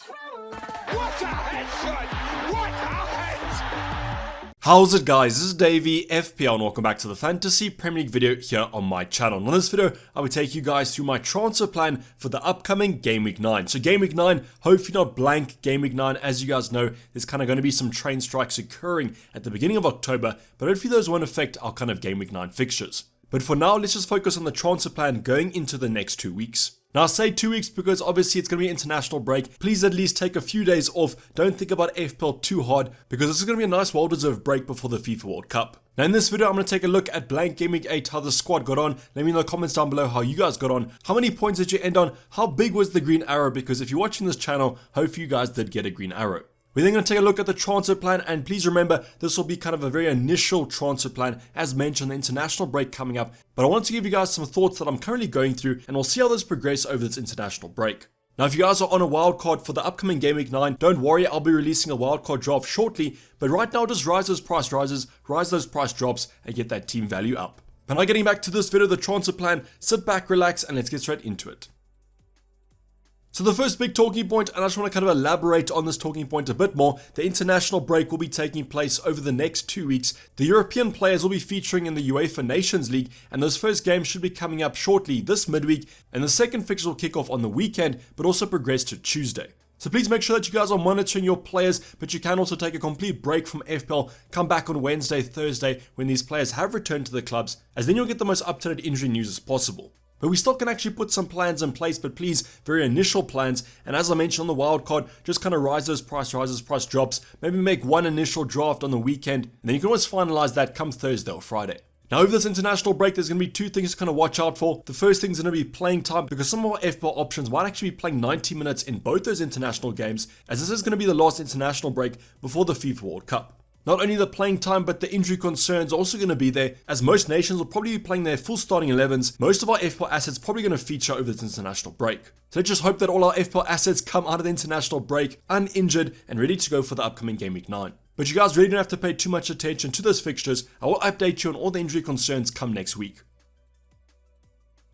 What a headshot! What a head! How's it guys, this is Dayvy, FPL, and welcome back to the Fantasy Premier League video here on my channel. And on this video, I will take you guys through my transfer plan for the upcoming Game Week 9. So Game Week 9, hopefully not blank Game Week 9. As you guys know, there's kind of going to be some train strikes occurring at the beginning of October, but hopefully those won't affect our kind of Game Week 9 fixtures. But for now, let's just focus on the transfer plan going into the next 2 weeks. Now I say 2 weeks because obviously it's going to be an international break. Please at least take a few days off. Don't think about FPL too hard because this is going to be a nice well-deserved break before the FIFA World Cup. Now in this video I'm going to take a look at blank Game Week 8, how the squad got on. Let me know in the comments down below how you guys got on. How many points did you end on? How big was the green arrow? Because if you're watching this channel, hopefully you guys did get a green arrow. We're then going to take a look at the transfer plan, and please remember this will be kind of a very initial transfer plan, as mentioned, the international break coming up, but I want to give you guys some thoughts that I'm currently going through, and we'll see how this progresses over this international break. Now if you guys are on a wildcard for the upcoming Game Week 9, don't worry, I'll be releasing a wildcard draft shortly, but right now just rise those price rises, rise those price drops, and get that team value up. But now getting back to this video, the transfer plan, sit back, relax, and let's get straight into it. So the first big talking point, and I just want to kind of elaborate on this talking point a bit more, the international break will be taking place over the next 2 weeks. The European players will be featuring in the UEFA Nations League, and those first games should be coming up shortly this midweek, and the second fixture will kick off on the weekend, but also progress to Tuesday. So please make sure that you guys are monitoring your players, but you can also take a complete break from FPL, come back on Wednesday, Thursday, when these players have returned to the clubs, as then you'll get the most up-to-date injury news as possible. But we still can actually put some plans in place, but please, very initial plans, and as I mentioned on the wildcard, just kind of rise those price rises, price drops, maybe make one initial draft on the weekend, and then you can always finalize that come Thursday or Friday. Now over this international break, there's going to be 2 things to kind of watch out for. The first thing is going to be playing time, because some of our FPL options might actually be playing 90 minutes in both those international games, as this is going to be the last international break before the FIFA World Cup. Not only the playing time, but the injury concerns are also going to be there, as most nations will probably be playing their full starting 11s. Most of our FPL assets probably going to feature over this international break. So let's just hope that all our FPL assets come out of the international break uninjured and ready to go for the upcoming Game Week 9. But you guys really don't have to pay too much attention to those fixtures. I will update you on all the injury concerns come next week.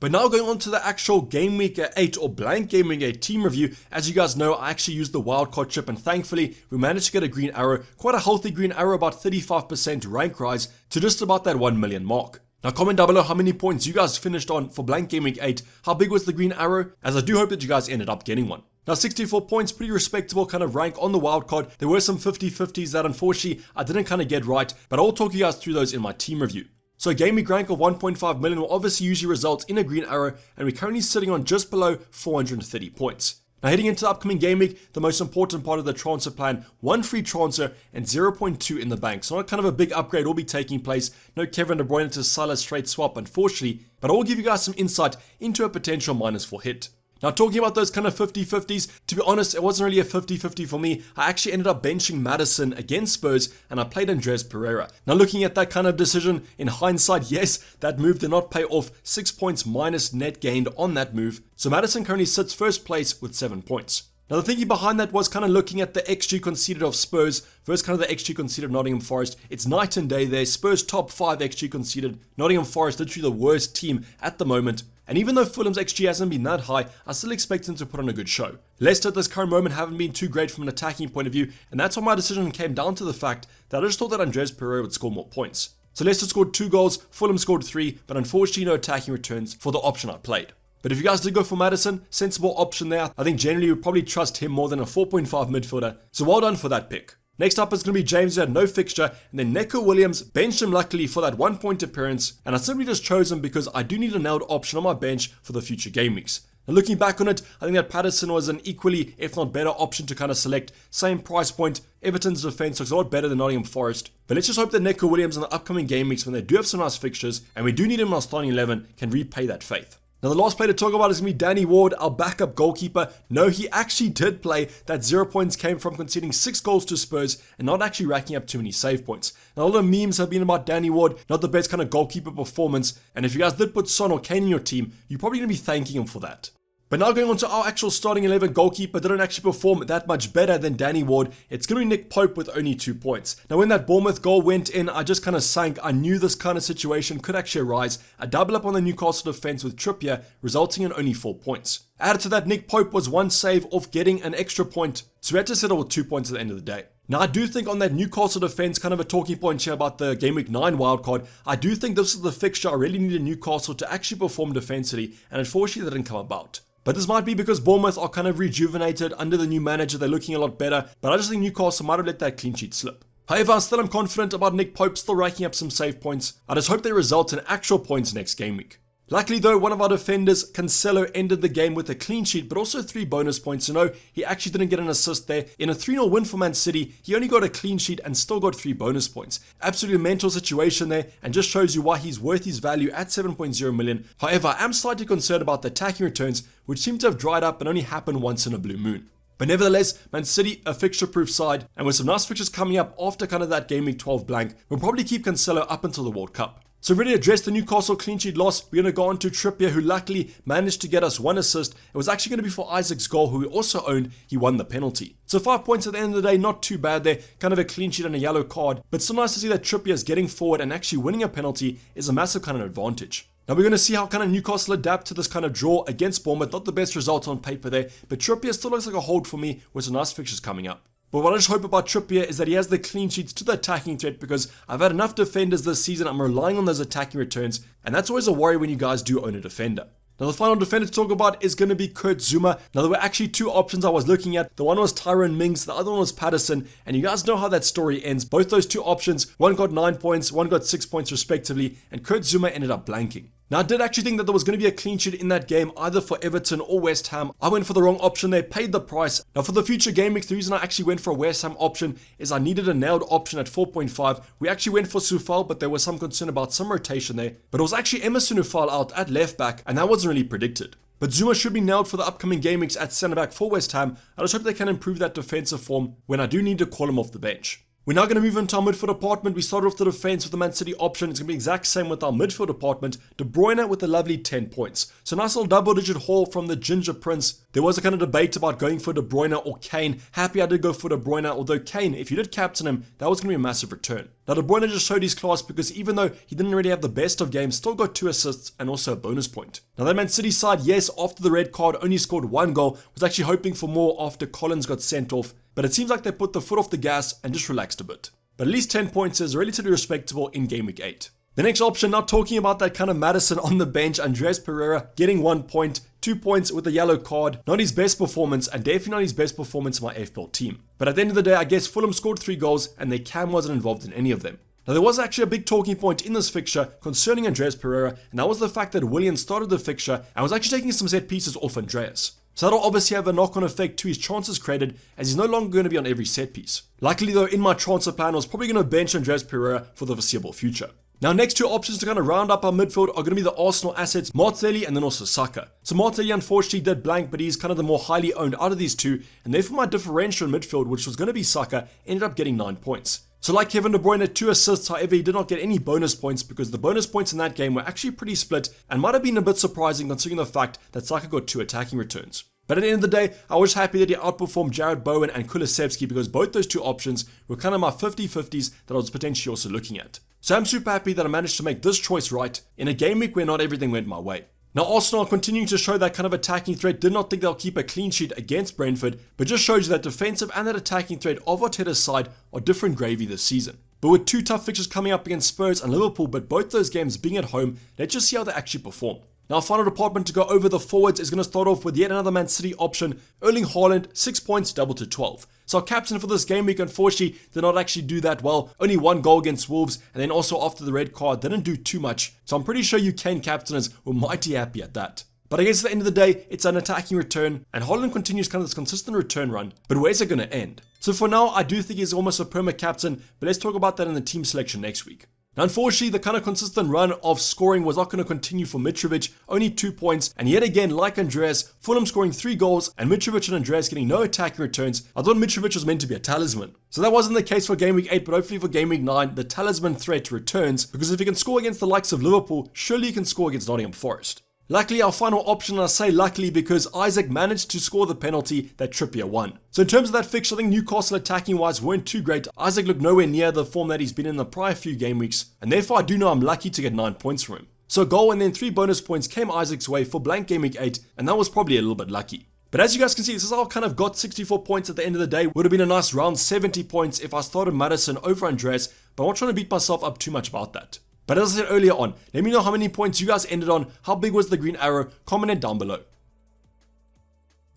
But now going on to the actual Game Week 8 or blank Game Week 8 team review. As you guys know, I actually used the wildcard chip, and thankfully we managed to get a green arrow, quite a healthy green arrow, about 35% rank rise to just about that 1 million mark. Now comment down below how many points you guys finished on for blank Game Week 8, how big was the green arrow, as I do hope that you guys ended up getting one. Now 64 points, pretty respectable kind of rank on the wildcard. There were some 50-50s that unfortunately I didn't kind of get right, but I'll talk you guys through those in my team review. So a Game Week rank of 1.5 million will obviously usually result in a green arrow, and we're currently sitting on just below 430 points. Now heading into the upcoming Game Week, the most important part of the transfer plan, 1 free transfer and 0.2 in the bank. So not kind of a big upgrade will be taking place. No Kevin De Bruyne to Salah straight swap unfortunately, but I will give you guys some insight into a potential -4 hit. Now talking about those kind of 50-50s, to be honest, it wasn't really a 50-50 for me. I actually ended up benching Maddison against Spurs, and I played Andres Pereira. Now looking at that kind of decision, in hindsight, yes, that move did not pay off. 6 points minus net gained on that move. So Maddison currently sits first place with 7 points. Now the thinking behind that was kind of looking at the XG conceded of Spurs versus kind of the XG conceded of Nottingham Forest. It's night and day there. Spurs top 5 XG conceded. Nottingham Forest literally the worst team at the moment. And even though Fulham's XG hasn't been that high, I still expect them to put on a good show. Leicester at this current moment haven't been too great from an attacking point of view, and that's why my decision came down to the fact that I just thought that Andres Pereira would score more points. So Leicester scored 2 goals, Fulham scored 3, but unfortunately no attacking returns for the option I played. But if you guys did go for Maddison, sensible option there. I think generally you would probably trust him more than a 4.5 midfielder, so well done for that pick. Next up is going to be James, who had no fixture, and then Neco Williams, benched him luckily for that 1 point appearance, and I simply just chose him because I do need a nailed option on my bench for the future game weeks. Now looking back on it, I think that Patterson was an equally, if not better, option to kind of select. Same price point, Everton's defense looks a lot better than Nottingham Forest, but let's just hope that Neco Williams in the upcoming game weeks, when they do have some nice fixtures, and we do need him in our starting 11, can repay that faith. Now the last player to talk about is going to be Danny Ward, our backup goalkeeper. No, he actually did play. That 0 points came from conceding 6 goals to Spurs and not actually racking up too many save points. Now all the memes have been about Danny Ward, not the best kind of goalkeeper performance, and if you guys did put Son or Kane in your team, you're probably going to be thanking him for that. But now going on to our actual starting 11, goalkeeper didn't actually perform that much better than Danny Ward. It's going to be Nick Pope with only 2 points. Now when that Bournemouth goal went in, I just kind of sank. I knew this kind of situation could actually arise. I double up on the Newcastle defense with Trippier, resulting in only 4 points. Added to that, Nick Pope was 1 save off getting an extra point, so we had to settle with 2 points at the end of the day. Now I do think on that Newcastle defense, kind of a talking point here about the Game Week 9 wildcard, I do think this is the fixture I really needed Newcastle to actually perform defensively, and unfortunately that didn't come about. But this might be because Bournemouth are kind of rejuvenated under the new manager, they're looking a lot better, but I just think Newcastle might have let that clean sheet slip. However, I still am confident about Nick Pope still racking up some save points. I just hope they result in actual points next game week. Luckily though, one of our defenders, Cancelo, ended the game with a clean sheet, but also 3 bonus points. So no, he actually didn't get an assist there. In a 3-0 win for Man City, he only got a clean sheet and still got 3 bonus points. Absolutely mental situation there, and just shows you why he's worth his value at 7.0 million. However, I am slightly concerned about the attacking returns, which seem to have dried up and only happen once in a blue moon. But nevertheless, Man City, a fixture-proof side, and with some nice fixtures coming up after kind of that Game Week 12 blank, we'll probably keep Cancelo up until the World Cup. So really address the Newcastle clean sheet loss, we're going to go on to Trippier, who luckily managed to get us 1 assist. It was actually going to be for Isaac's goal, who we also owned. He won the penalty. So 5 points at the end of the day, not too bad there. Kind of a clean sheet and a yellow card, but still nice to see that Trippier is getting forward and actually winning a penalty is a massive kind of advantage. Now we're going to see how kind of Newcastle adapt to this kind of draw against Bournemouth. Not the best result on paper there, but Trippier still looks like a hold for me with some nice fixtures coming up. But what I just hope about Trippier is that he has the clean sheets to the attacking threat, because I've had enough defenders this season. I'm relying on those attacking returns, and that's always a worry when you guys do own a defender. Now the final defender to talk about is going to be Kurt Zouma. Now there were actually 2 options I was looking at. The one was Tyrone Mings, the other one was Patterson, and you guys know how that story ends. Both those 2 options, one got 9 points, one got 6 points respectively, and Kurt Zouma ended up blanking. Now I did actually think that there was going to be a clean sheet in that game, either for Everton or West Ham. I went for the wrong option there, paid the price. Now for the future game weeks, the reason I actually went for a West Ham option is I needed a nailed option at 4.5. We actually went for Soufal, but there was some concern about some rotation there. But it was actually Emerson who fell out at left back, and that wasn't really predicted. But Zouma should be nailed for the upcoming game weeks at centre back for West Ham. I just hope they can improve that defensive form when I do need to call him off the bench. We're now going to move into our midfield department. We started off the defense with the Man City option. It's going to be the exact same with our midfield department. De Bruyne with a lovely 10 points. So nice little double-digit haul from the Ginger Prince. There was a kind of debate about going for De Bruyne or Kane. Happy I did go for De Bruyne, although Kane, if you did captain him, that was going to be a massive return. Now De Bruyne just showed his class, because even though he didn't really have the best of games, still got 2 assists and also a bonus point. Now that Man City side, yes, after the red card, only scored 1 goal. Was actually hoping for more after Collins got sent off. But it seems like they put the foot off the gas and just relaxed a bit. But at least 10 points is relatively respectable in Game Week 8. The next option, now talking about that kind of Maddison on the bench, Andreas Pereira getting 1 point, 2 points with a yellow card. Not his best performance, and definitely not his best performance in my FPL team. But at the end of the day, I guess Fulham scored 3 goals and their cam wasn't involved in any of them. Now there was actually a big talking point in this fixture concerning Andreas Pereira, and that was the fact that Willian started the fixture and was actually taking some set pieces off Andreas. So that'll obviously have a knock-on effect to his chances created, as he's no longer going to be on every set piece. Luckily though, in my transfer plan, I was probably going to bench Andreas Pereira for the foreseeable future. Now next 2 options to kind of round up our midfield are going to be the Arsenal assets, Martinelli and then also Saka. So Martinelli unfortunately did blank, but he's kind of the more highly owned out of these 2, and therefore my differential in midfield, which was going to be Saka, ended up getting 9 points. So like Kevin De Bruyne, 2 assists, however he did not get any bonus points, because the bonus points in that game were actually pretty split and might have been a bit surprising considering the fact that Saka got 2 attacking returns. But at the end of the day, I was happy that he outperformed Jared Bowen and Kulusevski, because both those 2 options were kind of my 50-50s that I was potentially also looking at. So I'm super happy that I managed to make this choice right in a game week where not everything went my way. Now Arsenal are continuing to show that kind of attacking threat. Did not think they'll keep a clean sheet against Brentford, but just shows you that defensive and that attacking threat of Arteta's side are different gravy this season. But with 2 tough fixtures coming up against Spurs and Liverpool, but both those games being at home, let's just see how they actually perform. Now, our final department to go over the forwards is going to start off with yet another Man City option. Erling Haaland, 6 points, double to 12. So our captain for this game week, unfortunately, did not actually do that well. Only 1 goal against Wolves, and then also after the red card, didn't do too much. So I'm pretty sure you Kane captainers were mighty happy at that. But I guess at the end of the day, it's an attacking return, and Haaland continues kind of this consistent return run. But where's it going to end? So for now, I do think he's almost a perma captain, but let's talk about that in the team selection next week. Now, unfortunately, the kind of consistent run of scoring was not going to continue for Mitrovic, only 2 points, and yet again, like Andreas, Fulham scoring 3 goals, and Mitrovic and Andreas getting no attacking returns. I thought Mitrovic was meant to be a talisman. So that wasn't the case for Game Week 8, but hopefully for Game Week 9, the talisman threat returns, because if he can score against the likes of Liverpool, surely he can score against Nottingham Forest. Luckily, our final option, and I say luckily because Isaac managed to score the penalty that Trippier won. So in terms of that fixture, I think Newcastle attacking wise weren't too great. Isaac looked nowhere near the form that he's been in the prior few game weeks, and therefore I do know I'm lucky to get 9 points from him. So a goal and then 3 bonus points came Isaac's way for blank game week 8, and that was probably a little bit lucky. But as you guys can see, this is how I kind of got 64 points at the end of the day. Would have been a nice round 70 points if I started Madison over Andres, but I'm not trying to beat myself up too much about that. But as I said earlier on, let me know how many points you guys ended on, how big was the green arrow, comment it down below.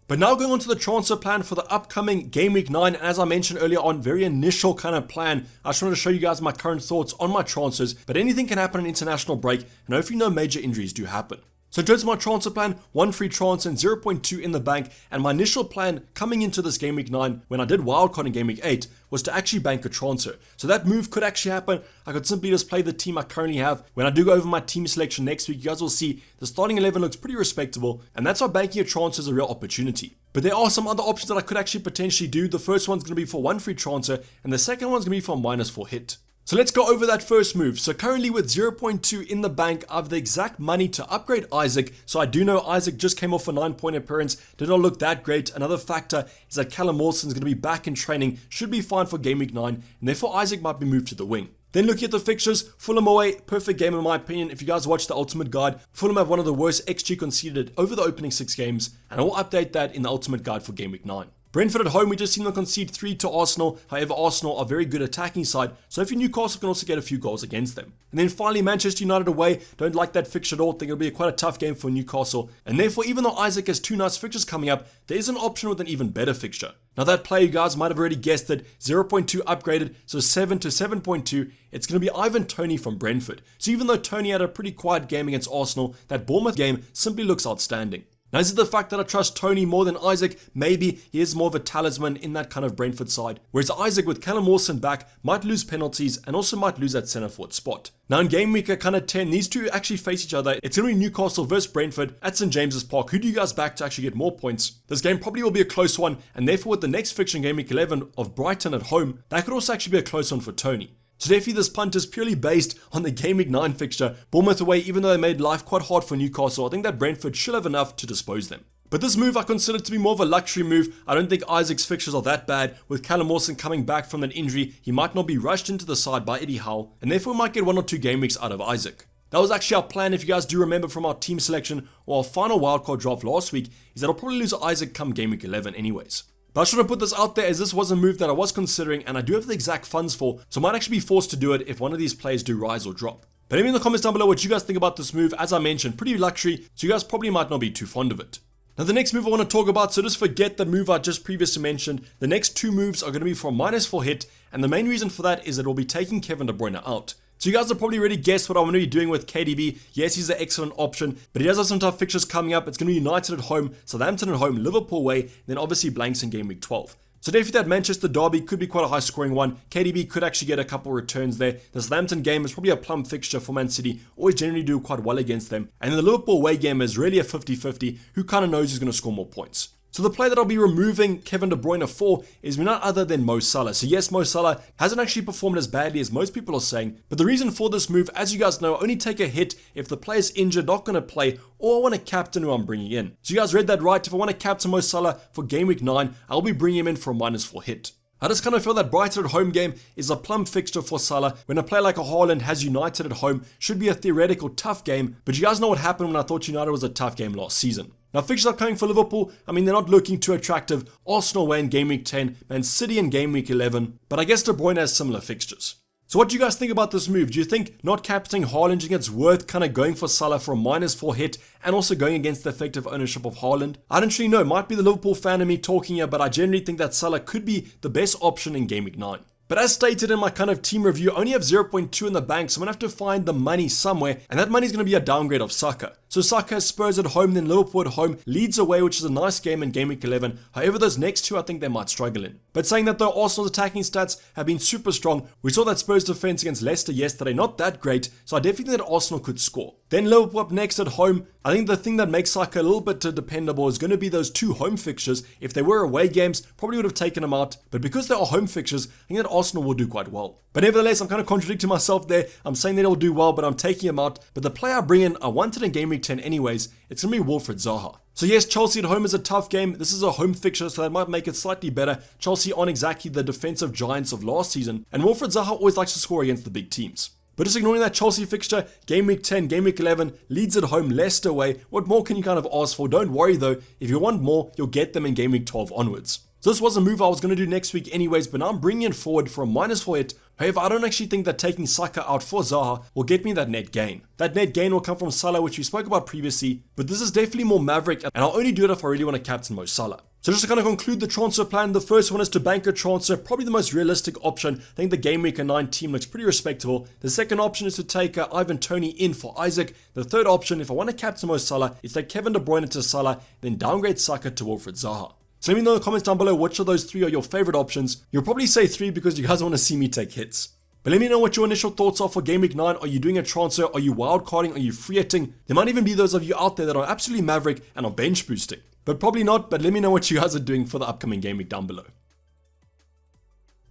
But now going on to the transfer plan for the upcoming Game Week 9, and as I mentioned earlier on, very initial kind of plan. I just wanted to show you guys my current thoughts on my transfers, but anything can happen in international break, and hopefully no major injuries do happen. So in terms of my transfer plan, 1 free transfer and 0.2 in the bank, and my initial plan coming into this Game Week 9, when I did wildcard in Game Week 8, was to actually bank a transfer. So that move could actually happen. I could simply just play the team I currently have. When I do go over my team selection next week, you guys will see the starting 11 looks pretty respectable, and that's why banking a transfer is a real opportunity. But there are some other options that I could actually potentially do. The first one's going to be for 1 free transfer, and the second one's going to be for -4 hit. So let's go over that first move. So currently with 0.2 in the bank, I have the exact money to upgrade Isaac. So I do know Isaac just came off a 9-point appearance, did not look that great. Another factor is that Callum Wilson's going to be back in training, should be fine for Game Week 9, and therefore Isaac might be moved to the wing. Then looking at the fixtures, Fulham away, perfect game in my opinion. If you guys watch the Ultimate Guide, Fulham have one of the worst XG conceded over the opening 6 games, and I will update that in the Ultimate Guide for Game Week 9. Brentford at home, we just seen them concede 3 to Arsenal. However, Arsenal are a very good attacking side, so if you're Newcastle, can also get a few goals against them. And then finally, Manchester United away, don't like that fixture at all. Think it'll be quite a tough game for Newcastle. And therefore, even though Isaac has 2 nice fixtures coming up, there is an option with an even better fixture. Now that player, you guys might have already guessed it, 0.2 upgraded, so 7 to 7.2, it's going to be Ivan Toney from Brentford. So even though Toney had a pretty quiet game against Arsenal, that Bournemouth game simply looks outstanding. Now, is it the fact that I trust Toney more than Isaac? Maybe he is more of a talisman in that kind of Brentford side. Whereas Isaac, with Callum Wilson back, might lose penalties and also might lose that centre forward spot. Now, in game week kind of 10, these two actually face each other. It's going to be Newcastle versus Brentford at St James's Park. Who do you guys back to actually get more points? This game probably will be a close one, and therefore with the next fixture in game week 11 of Brighton at home, that could also actually be a close one for Toney. So definitely this punt is purely based on the Game Week 9 fixture. Bournemouth away, even though they made life quite hard for Newcastle, I think that Brentford should have enough to dispose them. But this move I consider to be more of a luxury move. I don't think Isaac's fixtures are that bad. With Callum Wilson coming back from that injury, he might not be rushed into the side by Eddie Howe, and therefore we might get 1 or 2 game weeks out of Isaac. That was actually our plan, if you guys do remember from our team selection or our final wildcard draft last week, is that I'll probably lose Isaac come game week 11 anyways. But I should have put this out there as this was a move that I was considering and I do have the exact funds for, so I might actually be forced to do it if one of these players do rise or drop. But let me in the comments down below what you guys think about this move. As I mentioned, pretty luxury, so you guys probably might not be too fond of it. Now the next move I want to talk about, so just forget the move I just previously mentioned. The next 2 moves are going to be for -4 hit, and the main reason for that is that we'll be taking Kevin De Bruyne out. So you guys have probably already guessed what I'm going to be doing with KDB. Yes, he's an excellent option, but he does have some tough fixtures coming up. It's going to be United at home, Southampton at home, Liverpool away, then obviously blanks in game week 12. So definitely that Manchester derby could be quite a high scoring one. KDB could actually get a couple returns there. The Southampton game is probably a plum fixture for Man City. Always generally do quite well against them. And then the Liverpool away game is really a 50-50. Who kind of knows who's going to score more points? So the player that I'll be removing Kevin De Bruyne for is none other than Mo Salah. So yes, Mo Salah hasn't actually performed as badly as most people are saying, but the reason for this move, as you guys know, only take a hit if the player's injured, not going to play, or I want a captain who I'm bringing in. So you guys read that right. If I want to captain Mo Salah for game week 9, I'll be bringing him in for a -4 hit. I just kind of feel that Brighton at home game is a plum fixture for Salah. When a player like a Haaland has United at home, should be a theoretical tough game, but you guys know what happened when I thought United was a tough game last season. Now fixtures are coming for Liverpool. I mean, they're not looking too attractive. Arsenal away in game week 10, Man City in game week 11, but I guess De Bruyne has similar fixtures. So what do you guys think about this move? Do you think not captaining Haaland, do you think it's worth kind of going for Salah for a -4 hit and also going against the effective ownership of Haaland? I don't really know. Might be the Liverpool fan in me talking here, but I generally think that Salah could be the best option in game week 9. But as stated in my kind of team review, I only have 0.2 in the bank, so I'm going to have to find the money somewhere, and that money is going to be a downgrade of Saka. So Saka has Spurs at home, then Liverpool at home, Leeds away, which is a nice game in game week 11. However, those next 2 I think they might struggle in. But saying that though, Arsenal's attacking stats have been super strong. We saw that Spurs defense against Leicester yesterday, not that great, so I definitely think that Arsenal could score. Then Liverpool up next at home. I think the thing that makes Saka a little bit dependable is going to be those 2 home fixtures. If they were away games, probably would have taken them out, but because they are home fixtures, I think that Arsenal will do quite well. But nevertheless, I'm kind of contradicting myself there. I'm saying that he'll do well, but I'm taking him out. But the player I bring in, I wanted in game week week 10 anyways, it's going to be Wilfried Zaha. So yes, Chelsea at home is a tough game. This is a home fixture, so that might make it slightly better. Chelsea aren't exactly the defensive giants of last season, and Wilfried Zaha always likes to score against the big teams. But just ignoring that Chelsea fixture, game week 10, game week 11, Leeds at home, Leicester away, what more can you kind of ask for? Don't worry though, if you want more, you'll get them in game week 12 onwards. So this was a move I was going to do next week anyways, but now I'm bringing it forward for a -4 hit. However, I don't actually think that taking Saka out for Zaha will get me that net gain. That net gain will come from Salah, which we spoke about previously, but this is definitely more maverick, and I'll only do it if I really want to captain Mo Salah. So just to kind of conclude the transfer plan, the first one is to bank a transfer, probably the most realistic option. I think the Game Week 9 team looks pretty respectable. The second option is to take Ivan Toney in for Isaac. The third option, if I want to captain Mo Salah, is take Kevin De Bruyne to Salah, then downgrade Saka to Wilfried Zaha. So let me know in the comments down below which of those three are your favorite options. You'll probably say 3 because you guys want to see me take hits. But let me know what your initial thoughts are for Game Week 9. Are you doing a transfer? Are you wildcarding? Are you free hitting? There might even be those of you out there that are absolutely maverick and are bench boosting. But probably not, but let me know what you guys are doing for the upcoming game week down below.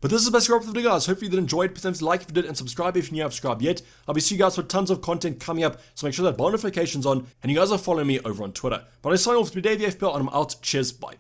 But this is the best wrap up for the video, guys. Hopefully you did enjoy it. Please like if you did and subscribe if you haven't subscribed yet. I'll be seeing you guys for tons of content coming up, so make sure that bell notification's on and you guys are following me over on Twitter. But I sign off to Dayvy FPL and I'm out. Cheers, bye.